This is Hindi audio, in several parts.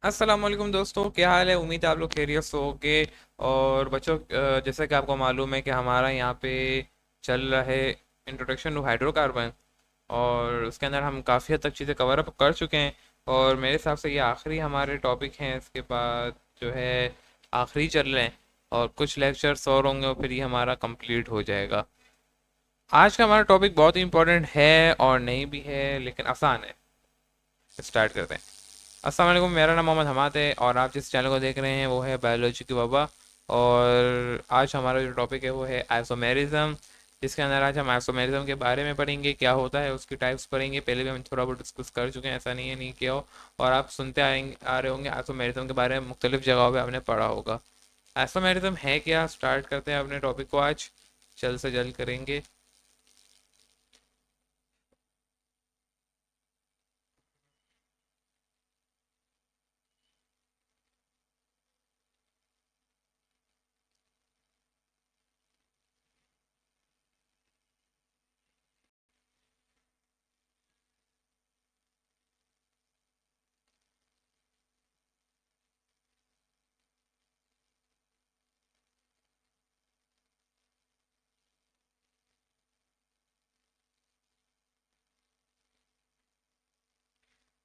अस्सलाम वालेकुम दोस्तों, क्या हाल है। उम्मीद है आप लोग खैरियत से होगे। और बच्चों, जैसा कि आपको मालूम है कि हमारा यहाँ पे चल रहा है इंट्रोडक्शन टू हाइड्रोकार्बन। और उसके अंदर हम काफ़ी हद तक चीज़ें कवर अप कर चुके हैं। और मेरे हिसाब से ये आखिरी हमारे टॉपिक हैं। इसके बाद जो है आखिरी चल रहे हैं और कुछ लेक्चर्स और होंगे और फिर ये हमारा कंप्लीट हो जाएगा। आज का हमारा टॉपिक बहुत ही इंपॉर्टेंट है और नहीं भी है, लेकिन आसान है। स्टार्ट करते हैं। अस्सलाम वालेकुम, मेरा नाम मोहम्मद हमाद है और आप जिस चैनल को देख रहे हैं वो है बायोलॉजी की वबा। और आज हमारा जो टॉपिक है वो है आइसोमेरिज्म, जिसके अंदर आज हम आइसोमेरिज्म के बारे में पढ़ेंगे, क्या होता है, उसकी टाइप्स पढ़ेंगे। पहले भी हम थोड़ा बहुत डिस्कस कर चुके हैं, ऐसा नहीं है नहीं किया हो। और आप सुनते आएंगे आ रहे होंगे आइसोमेरिज्म के बारे में, मुख्तलिफ जगहों पे आपने पढ़ा होगा। आइसोमेरिज्म है क्या, स्टार्ट करते हैं अपने टॉपिक को आज, जल्द से जल्द करेंगे।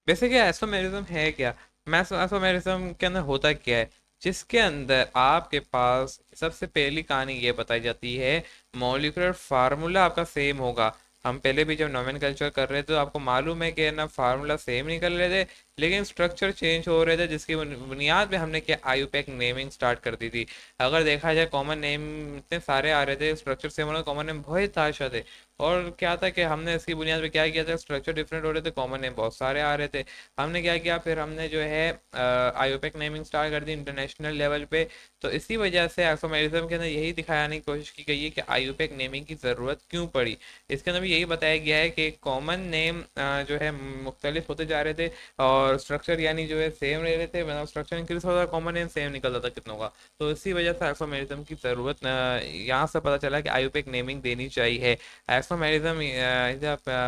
बेसिकली एस्ट्रोमेरिज्म है क्या। मैथ एस्ट्रोमेरिज्म के अंदर होता क्या है, जिसके अंदर आपके पास सबसे पहली कहानी ये बताई जाती है, मॉलिक्यूलर फार्मूला आपका सेम होगा। हम पहले भी जब नोमेनकल्चर कर रहे थे तो आपको मालूम है कि ना फार्मूला सेम निकल रहे थे, लेकिन स्ट्रक्चर चेंज हो रहे थे, जिसकी बुनियाद पे हमने क्या आयुपैक नेमिंग स्टार्ट कर दी थी। अगर देखा जाए कॉमन नेम इतने सारे आ रहे थे, स्ट्रक्चर सेम होने कॉमन नेम बहुत ताशा थे। और क्या था कि हमने इसकी बुनियाद पे क्या किया था, स्ट्रक्चर डिफरेंट हो रहे थे, कॉमन नेम बहुत सारे आ रहे थे। हमने क्या किया, फिर हमने जो है आईयूपीएसी नेमिंग स्टार्ट कर दी इंटरनेशनल लेवल पे। तो इसी वजह से एक्सोमेरिज्म के अंदर यही दिखाने की कोशिश की गई है कि आईयूपीएसी नेमिंग की ज़रूरत क्यों पड़ी। इसके अंदर भी यही बताया गया है कि कॉमन नेम जो है मुख्तलिफ होते जा रहे थे और स्ट्रक्चर यानी जो है सेम रह रहे थे, मतलब स्ट्रक्चर इंक्रीज होता था, कॉमन नेम सेम निकलता था कितनों का। तो इसी वजह से एक्सोमेरिज्म की ज़रूरत यहाँ से पता चला कि आईयूपीएसी नेमिंग देनी चाहिए। Isomerism is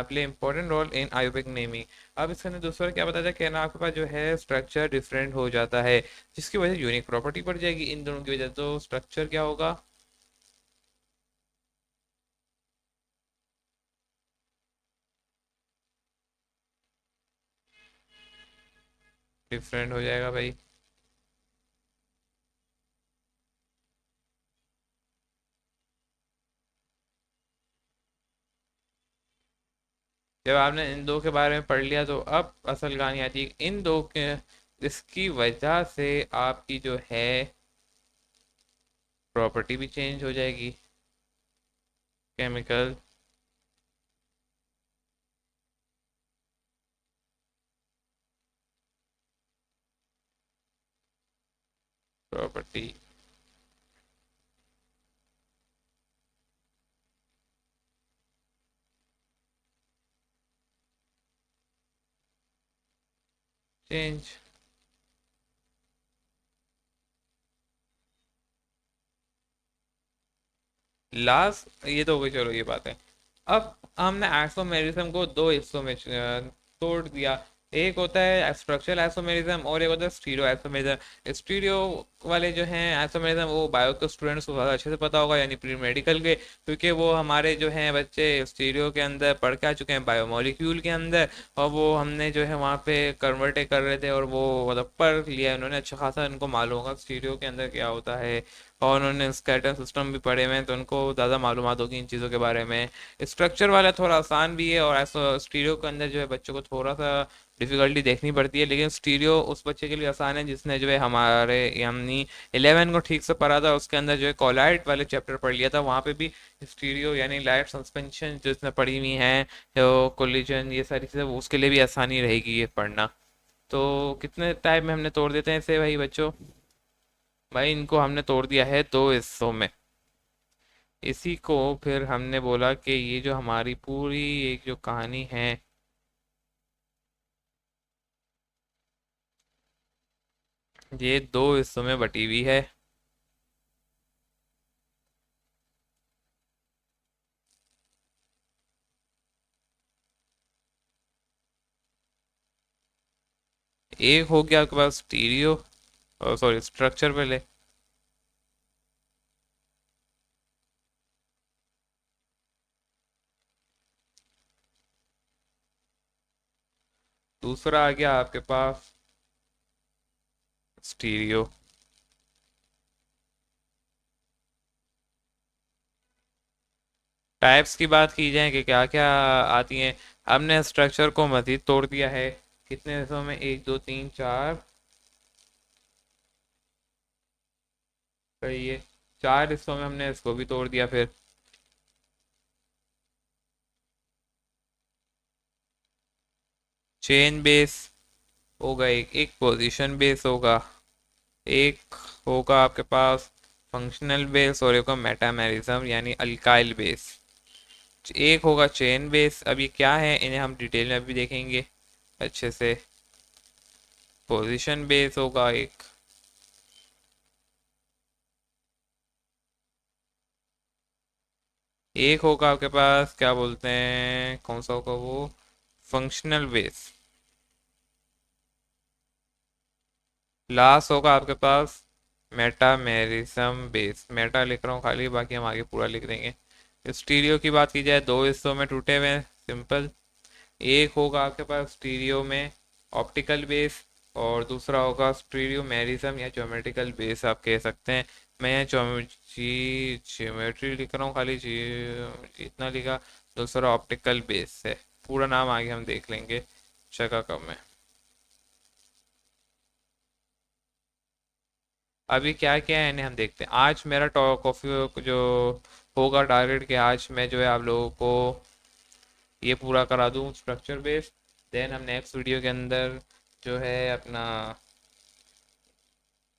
play important role in IUPAC naming. अब इसके अंदर दूसरा क्या बताया जाए, कहना आपके पास जो है स्ट्रक्चर डिफरेंट हो जाता है, जिसकी वजह से यूनिक प्रॉपर्टी बढ़ जाएगी इन दोनों की वजह से। तो स्ट्रक्चर क्या होगा, डिफरेंट हो जाएगा भाई। जब आपने इन दो के बारे में पढ़ लिया तो अब असल कहानी आती है इन दो के, इसकी वजह से आपकी जो है प्रॉपर्टी भी चेंज हो जाएगी, केमिकल प्रॉपर्टी। चेंज। लास्ट ये तो हो गई, चलो ये बात है। अब हमने आइसोमेरिज्म को दो हिस्सों में तोड़ दिया। एक होता है स्ट्रक्चरल आइसोमेरिज्म और एक होता है स्टीरियो आइसोमेरिज्म। स्टीरियो वाले जो हैं आइसोमेरिज्म, वो बायो के स्टूडेंट्स को ज़्यादा अच्छे से पता होगा, यानी प्री मेडिकल के, क्योंकि वो हमारे जो हैं बच्चे स्टीरियो के अंदर पढ़ के आ चुके हैं, बायोमोलिक्यूल के अंदर। और वो हमने जो है वहाँ पे कन्वर्ट कर रहे थे और वो मतलब पढ़ लिया है उन्होंने अच्छा खासा, उनको मालूम होगा स्टीरियो के अंदर क्या होता है। और उन्होंने स्कैटर सिस्टम भी पढ़े हुए हैं तो उनको ज़्यादा मालूमात होगी इन चीज़ों के बारे में। स्ट्रक्चर वाला थोड़ा आसान भी है और ऐसा स्टीरियो के अंदर जो है बच्चों को थोड़ा सा डिफिकल्टी देखनी पड़ती है, लेकिन स्टीरियो उस बच्चे के लिए आसान है जिसने जो है हमारे यानी 11 को ठीक से पढ़ा था, उसके अंदर जो है कोलाइड वाले चैप्टर पढ़ लिया था, वहाँ पे भी स्टीरियो यानी लाइट सस्पेंशन जिसने पढ़ी हुई हैं, तो कोलिजन ये सारी चीज़ें, वो उसके लिए भी आसानी रहेगी ये पढ़ना। तो कितने टाइम में हमने तोड़ देते हैं इसे भाई बच्चों। भाई इनको हमने तोड़ दिया है दो हिस्सों में। इसी को फिर हमने बोला कि ये जो हमारी पूरी एक जो कहानी है, ये दो हिस्सों में बटी हुई है। एक हो गया आपके पास स्टीरियो, सॉरी स्ट्रक्चर पहले। दूसरा आ गया आपके पास स्टीरियो। टाइप्स की बात की जाए कि क्या क्या आती हैं, हमने स्ट्रक्चर को मजीद तोड़ दिया है। कितने हिस्सों में, एक दो तीन चार, सही है, चार हिस्सों में हमने इसको भी तोड़ दिया। फिर चेन बेस होगा, एक पोजीशन बेस होगा, एक होगा आपके पास फंक्शनल बेस, और एक होगा मेटामेरिज्म यानी अल्काइल बेस। एक होगा चेन बेस। अब ये क्या है इन्हें हम डिटेल में अभी देखेंगे अच्छे से। पोजीशन बेस होगा एक, एक होगा आपके पास क्या बोलते हैं, कौन सा होगा वो, फंक्शनल बेस। लास्ट होगा आपके पास मेटामेरिज्म बेस। मेटा लिख रहा हूँ खाली, बाकी हम आगे पूरा लिख देंगे। स्टीरियो की बात की जाए, दो हिस्सों में टूटे हुए हैं, सिंपल। एक होगा आपके पास स्टीरियो में ऑप्टिकल बेस, और दूसरा होगा स्टीरियो मैरिज्म या ज्योमेट्रिकल बेस आप कह सकते हैं। मैं यहाँ ज्योमेट्री लिख रहा हूँ खाली, जी इतना लिखा। दूसरा ऑप्टिकल बेस है, पूरा नाम आगे हम देख लेंगे, जगह कम है। अभी क्या क्या है इन्हें हम देखते हैं। आज मेरा टॉप कॉफी जो होगा टारगेट, कि आज मैं जो है आप लोगों को ये पूरा करा दूं स्ट्रक्चर बेस। देन हम नेक्स्ट वीडियो के अंदर जो है अपना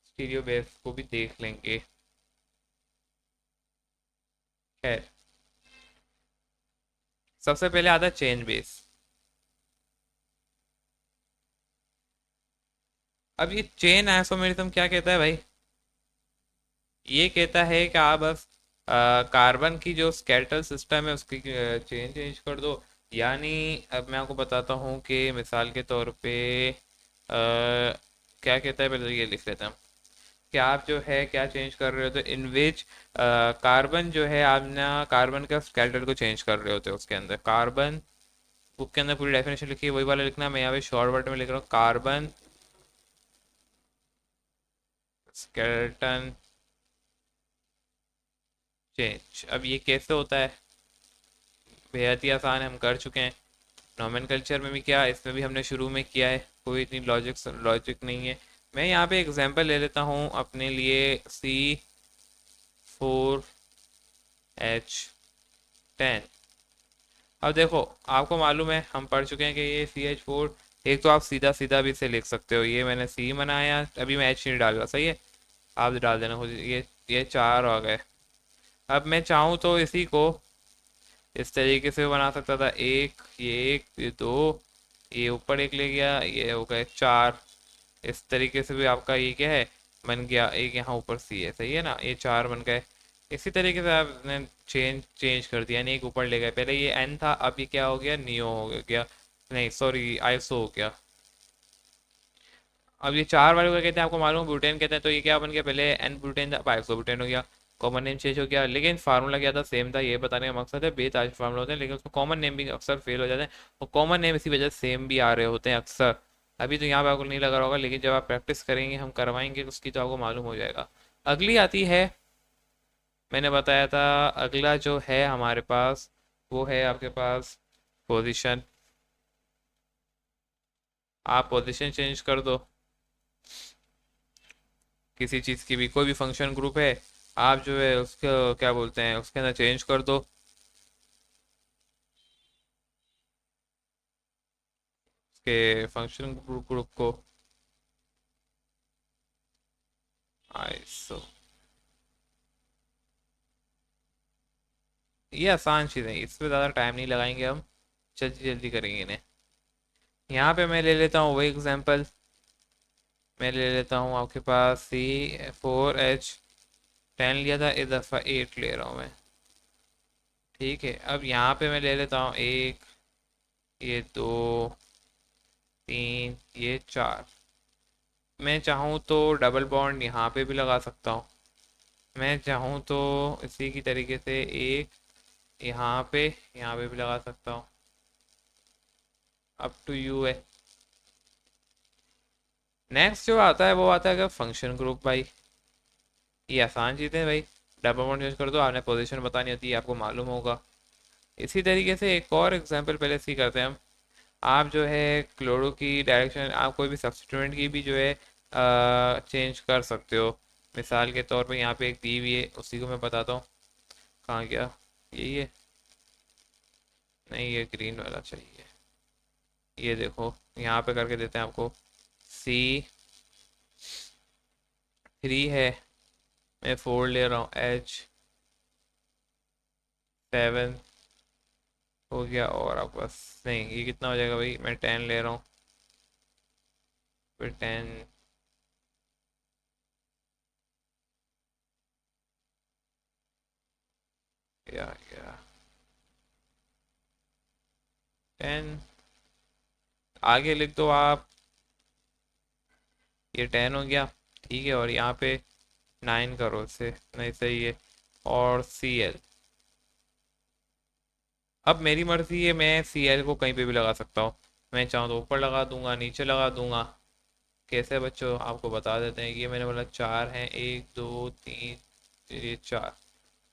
स्टीरियो बेस को भी देख लेंगे। खैर, सबसे पहले आता है चेन बेस। अब ये चेन आइसोमेरिज्म क्या कहता है भाई, ये कहता है कि आप बस कार्बन की जो स्केटर सिस्टम है उसकी चेन चेंज कर दो। यानी अब मैं आपको बताता हूँ कि मिसाल के तौर पे क्या कहता है, पहले ये लिख लेता हूँ कि आप जो है क्या चेंज कर रहे हो, तो इन विच कार्बन जो है आप ना कार्बन का स्केलेटन को चेंज कर रहे होते हो उसके अंदर। कार्बन बुक के अंदर पूरी डेफिनेशन लिखी है, वही वाला लिखना। मैं यहाँ पे शॉर्ट वर्ड में लिख रहा हूँ, कार्बन स्केलेटन चेंज। अब ये कैसे होता है, बेहद ही आसान है, हम कर चुके हैं। नॉमेनकल्चर में भी क्या, इसमें भी हमने शुरू में किया है, कोई इतनी लॉजिक लॉजिक नहीं है। मैं यहाँ पे एग्जांपल ले लेता हूँ अपने लिए, C4H10। अब देखो, आपको मालूम है, हम पढ़ चुके हैं कि ये CH4, एक तो आप सीधा सीधा भी इसे लिख सकते हो, ये मैंने C बनाया, अभी मैं H नहीं डाल रहा, सही है, आप डाल देना खुद। ये चार आ गए। अब मैं चाहूँ तो इसी को इस तरीके से बना सकता था, एक, ये दो, ये ऊपर एक ले गया, ये हो गए चार। इस तरीके से भी आपका ये क्या है, बन गया। एक यहाँ ऊपर सी है, सही है ना, ये चार बन गए। इसी तरीके से आपने चेंज चेंज कर दिया, यानी एक ऊपर ले गए। पहले ये एन था, अब ये क्या हो गया, नियो हो गया, नहीं सॉरी आइसो हो गया। अब ये चार वाले को कहते हैं, आपको मालूम ब्यूटेन कहते हैं, तो ये क्या बन गया, पहले एन ब्यूटेन था, अब आइसो ब्यूटेन हो गया। कॉमन नेम चेंज हो गया, लेकिन फार्मूला क्या था, सेम था। ये बताने का मकसद है, बेताज फार्मूला होते हैं लेकिन उसमें कॉमन नेम भी अक्सर फेल हो जाते हैं, और कॉमन नेम इसी वजह से सेम भी आ रहे होते हैं अक्सर। अभी तो यहाँ पे आपको नहीं लगा होगा, लेकिन जब आप प्रैक्टिस करेंगे, हम करवाएंगे उसकी, तो आपको मालूम हो जाएगा। अगली आती है, मैंने बताया था, अगला जो है हमारे पास वो है आपके पास पोजीशन। आप पोजीशन चेंज कर दो, किसी चीज़ की भी, कोई भी फंक्शन ग्रुप है, आप जो है उसको क्या बोलते हैं, उसके अंदर चेंज कर दो उसके फंक्शन ग्रुप ग्रुप को। आइसो, ये आसान चीज़ है, इस पे ज़्यादा टाइम नहीं लगाएंगे हम, जल्दी जल्दी करेंगे इन्हें। यहाँ पे मैं ले लेता हूँ वही एग्जांपल, मैं ले लेता हूँ आपके पास C4H10 लिया था, इस दफ़ा 8 ले रहा हूँ मैं। ठीक है, अब यहाँ पे मैं ले लेता हूँ एक, ये दो, तीन, ये चार। मैं चाहूँ तो डबल बॉन्ड यहाँ पे भी लगा सकता हूँ। मैं चाहूँ तो इसी की तरीके से एक यहाँ पे भी लगा सकता हूँ। अप टू यू है। नेक्स्ट जो आता है वो आता है अगर फंक्शन ग्रुप भाई। ये आसान चीज़ है भाई। डबल बॉन्ड यूज कर दो, आपने पोजीशन बतानी होती है, आपको मालूम होगा। इसी तरीके से एक और एग्जांपल पहले सी करते हैं हम। आप जो है क्लोरो की डायरेक्शन, आप कोई भी सब्स्टिट्यूएंट की भी जो है चेंज कर सकते हो। मिसाल के तौर पे यहाँ पे एक दी हुई है, उसी को मैं बताता हूँ। कहाँ गया? यही है। नहीं, ये ग्रीन वाला चाहिए। ये देखो, यहाँ पे करके देते हैं आपको। C3 है, मैं 4 ले रहा हूँ। H7 हो गया। और आपके पास नहीं, ये कितना हो जाएगा भाई? मैं 10 ले रहा हूँ। फिर 10। या 10 आगे लिख दो आप। ये 10 हो गया। ठीक है, और यहाँ पे 9 करो इससे। नहीं, सही है। और Cl। अब मेरी मर्जी है, मैं Cl को कहीं पे भी लगा सकता हूँ। मैं चाहूँ तो ऊपर लगा दूंगा, नीचे लगा दूंगा। कैसे बच्चों, आपको बता देते हैं। ये मैंने बोला 4 हैं, 1 2 3, ये 4।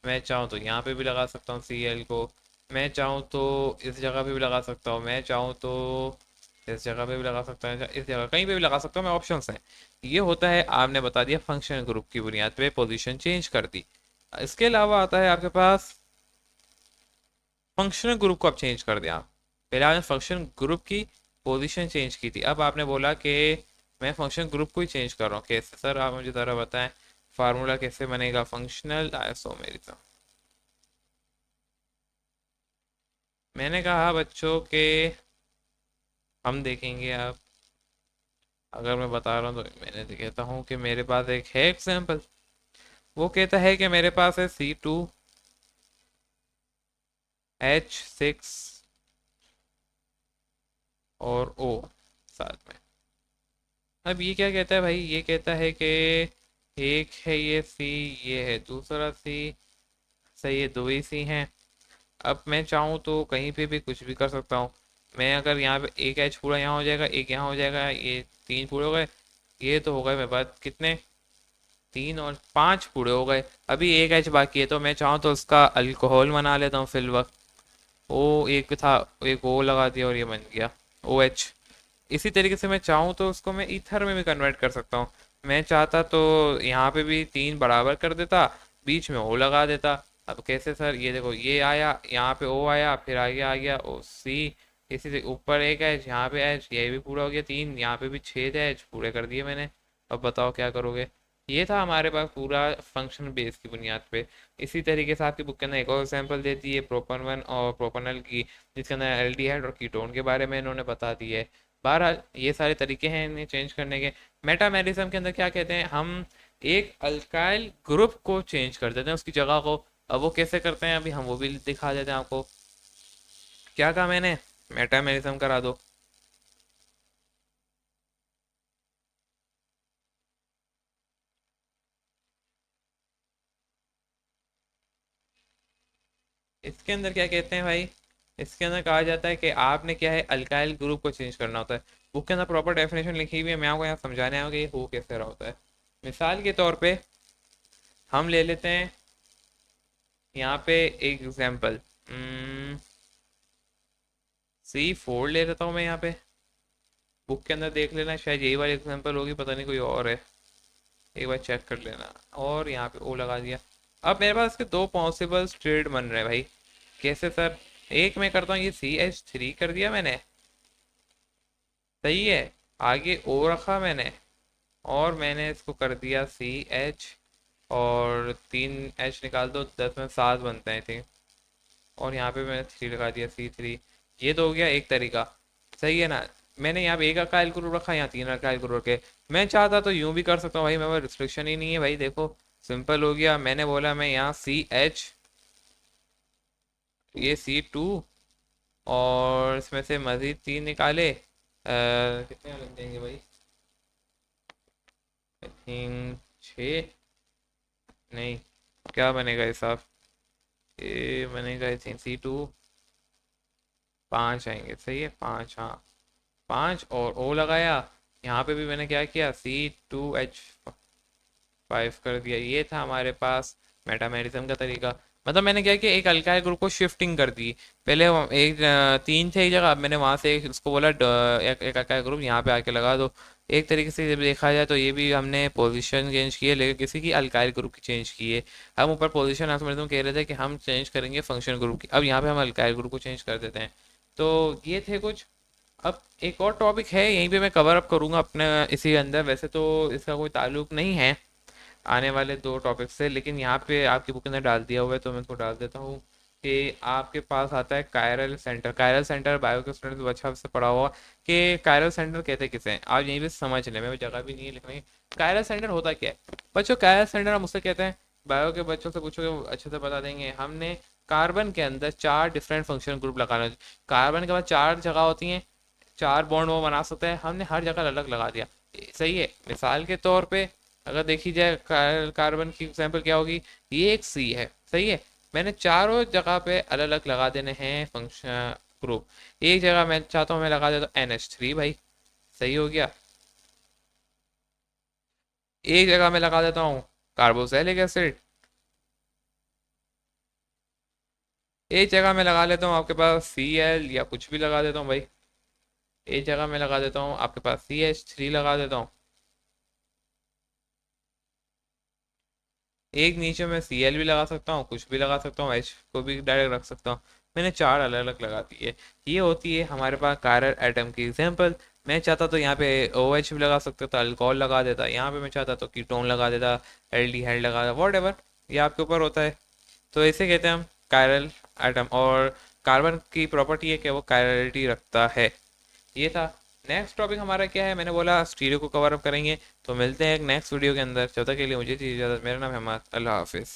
मैं चाहूँ तो यहाँ पे भी लगा सकता हूँ Cl को। मैं चाहूँ तो इस जगह पे भी लगा सकता हूँ। मैं चाहूँ तो इस जगह पे भी लगा सकता हूँ, इस जगह कहीं पे भी लगा सकता हूँ। मैं ऑप्शंस हैं। ये होता है, आपने बता दिया फंक्शन ग्रुप की बुनियाद पे पोजीशन चेंज कर दी। इसके अलावा आता है आपके पास फंक्शनल ग्रुप को आप चेंज कर दिया। पहले आपने फंक्शन ग्रुप की पोजीशन चेंज की थी, अब आपने बोला कि मैं फंक्शन ग्रुप को ही चेंज कर रहा हूँ। कैसे सर, आप मुझे ज़रा बताएं। फार्मूला कैसे बनेगा फंक्शनल आइसोमेरिज्म? मैंने कहा बच्चों के हम देखेंगे। अब अगर मैं बता रहा हूँ तो मैंने तो कहता हूँ कि मेरे पास एक है एग्जाम्पल। वो कहता है कि मेरे पास है C2H6 और O साथ में। अब ये क्या कहता है भाई? ये कहता है कि एक है ये C, ये है दूसरा C। सही है, दो ही C हैं। अब मैं चाहूँ तो कहीं पे भी कुछ भी कर सकता हूँ। मैं अगर यहाँ पे एक एच पूरा यहाँ हो जाएगा, एक यहाँ हो जाएगा, ये 3 पूरे हो गए। ये तो हो गए मेरे पास कितने? 3 और 5 पूरे हो गए। अभी एक एच बाकी है, तो मैं चाहूँ तो उसका अल्कोहल बना लेता हूँ फिल वक्त। ओ एक था, एक ओ लगा दिया और ये बन गया OH। इसी तरीके से मैं चाहूँ तो उसको मैं ईथर में भी कन्वर्ट कर सकता हूँ। मैं चाहता तो यहाँ पे भी 3 बराबर कर देता, बीच में ओ लगा देता। अब कैसे सर? ये देखो, ये आया, यहाँ पे ओ आया, फिर आगे आ गया OC। इसी से ऊपर एक एच, यहाँ पे एच, ये भी पूरा हो गया 3, यहाँ पे भी 6 एच पूरे कर दिए मैंने। अब बताओ क्या करोगे? ये था हमारे पास पूरा फंक्शन बेस की बुनियाद पे। इसी तरीके से आपकी बुक के अंदर एक और एग्जाम्पल देती है प्रोपन 1 और प्रोपनल की, जिसके अंदर एल्डिहाइड और कीटोन के बारे में इन्होंने बता दी है। बहरहाल ये सारे तरीके हैं इन्हें चेंज करने के। मेटामेरिज्म के अंदर क्या कहते हैं हम? एक अल्काइल ग्रुप को चेंज कर देते हैं, उसकी जगह को। अब वो कैसे करते हैं, अभी हम वो भी दिखा देते हैं आपको। क्या कहा मैंने? मेटामेरिज्म करा दो। इसके अंदर क्या कहते हैं भाई? इसके अंदर कहा जाता है कि आपने क्या है, अल्काइल ग्रुप को चेंज करना होता है। बुक के अंदर प्रॉपर डेफिनेशन लिखी हुई है, मैं आपको यहाँ समझाने आया हूँ कि ये हो कैसे रहा होता है। मिसाल के तौर पे हम ले लेते हैं यहाँ पे एक एग्जाम्पल। C4 ले लेता हूँ मैं यहाँ पे। बुक के अंदर देख लेना, शायद यही वाली एग्जाम्पल होगी, पता नहीं कोई और है। एक बार चेक कर लेना। और यहाँ पे ओ लगा दिया। अब मेरे पास इसके दो पॉसिबल स्ट्रेट बन रहे हैं भाई। कैसे सर? एक मैं करता हूँ, ये CH3 कर दिया मैंने, सही है। आगे ओ रखा मैंने, और मैंने इसको कर दिया CH। और 3 H निकाल दो, 10 में 7 बनते हैं थी। और यहाँ पे मैंने 3 लगा दिया, C3। ये तो हो गया एक तरीका, सही है ना? मैंने यहाँ पे एक अकाइल ग्रुप रखा, यहाँ 3 अकाइल ग्रुप रखे। मैं चाहता तो यूं भी कर सकता हूँ भाई, मेरे पास रिस्ट्रिक्शन ही नहीं है भाई। देखो, सिंपल हो गया। मैंने बोला मैं यहाँ CH, ये C2, और इसमें से मजीद 3 निकाले। कितने लग जाएंगे भाई? छः नहीं, क्या बनेगा हिसाब? ये बनेगा आई थिंक C2 5 आएंगे, सही है, 5, हाँ 5 और O लगाया। यहाँ पे भी मैंने क्या किया, C2H5 कर दिया। ये था हमारे पास मेटामेरिज्म का तरीका। मतलब मैंने क्या किया, एक अल्काइल ग्रुप को शिफ्टिंग कर दी। पहले एक 3 थे एक जगह, अब मैंने वहां से एक उसको बोला एक अल्काइल ग्रुप यहाँ पे आके लगा दो। एक तरीके से जब देखा जाए तो ये भी हमने पोजीशन चेंज की है, लेकिन किसी की अल्काइल ग्रुप की चेंज की है। हम ऊपर पोजीशन मेरिज्म कह रहे थे कि हम चेंज करेंगे फंक्शन ग्रुप की, अब यहाँ पे हम अल्काइल ग्रुप को चेंज कर देते हैं। तो ये थे कुछ। अब एक और टॉपिक है, यहीं पे मैं कवर अप करूंगा अपने इसी अंदर, वैसे तो इसका कोई ताल्लुक नहीं है आने वाले 2 टॉपिक से, लेकिन यहाँ पे आपकी बुक के अंदर डाल दिया हुआ है तो मैं इसको डाल देता हूँ कि आपके पास आता है chiral centre. Chiral centre bio के स्टूडेंट तो अच्छा से पढ़ा हुआ कि कायरल सेंटर कहते किसे हैं, आप यहीं पे समझ लें, मैं जगह भी नहीं है लिखने की। कायरल सेंटर होता क्या है बच्चों? कायरल सेंटर हम उससे कहते हैं, बायो के बच्चों से पूछोगे वो अच्छे से बता देंगे। हमने कार्बन के अंदर 4 डिफरेंट फंक्शन ग्रुप लगाने। कार्बन के बाद 4 जगह होती हैं, 4 बॉन्ड वो बना सकता है, हमने हर जगह अलग लगा दिया। सही है, मिसाल के तौर पे अगर देखी जाए कार्बन की एग्जाम्पल क्या होगी, ये एक सी है, सही है, मैंने चारों जगह पे अलग अलग लगा देने हैं फंक्शन ग्रुप। एक जगह मैं चाहता हूँ मैं लगा देता हूँ NH3 भाई, सही हो गया। एक जगह मैं लगा देता हूँ कार्बोक्सिलिक एसिड। एक जगह मैं लगा लेता हूँ आपके पास Cl या कुछ भी लगा देता हूँ भाई। एक जगह मैं लगा देता हूँ आपके पास CH3 लगा देता हूँ। एक नीचे में Cl भी लगा सकता हूँ, कुछ भी लगा सकता हूँ, H को भी डायरेक्ट रख सकता हूँ। मैंने 4 अलग अलग लगा दी है। ये होती है हमारे पास कायरल एटम की एग्जांपल। मैं चाहता तो यहाँ पे OH भी लगा सकता था, अल्कोहल लगा देता, यहाँ पे मैं चाहता तो कीटोन लगा देता, एल्डिहाइड लगा देता, वॉट एवर, ये आपके ऊपर होता है। तो इसे कहते हैं हम कायरल एटम। और कार्बन की प्रॉपर्टी है कि वो कायरलिटी रखता है। ये था। नेक्स्ट टॉपिक हमारा क्या है, मैंने बोला स्टीरियो को कवर अप करेंगे। तो मिलते हैं एक नेक्स्ट वीडियो के अंदर, जब तक के लिए मुझे दीजिए इजाज़त। मेरा नाम है अहमद, अल्लाह हाफिज़।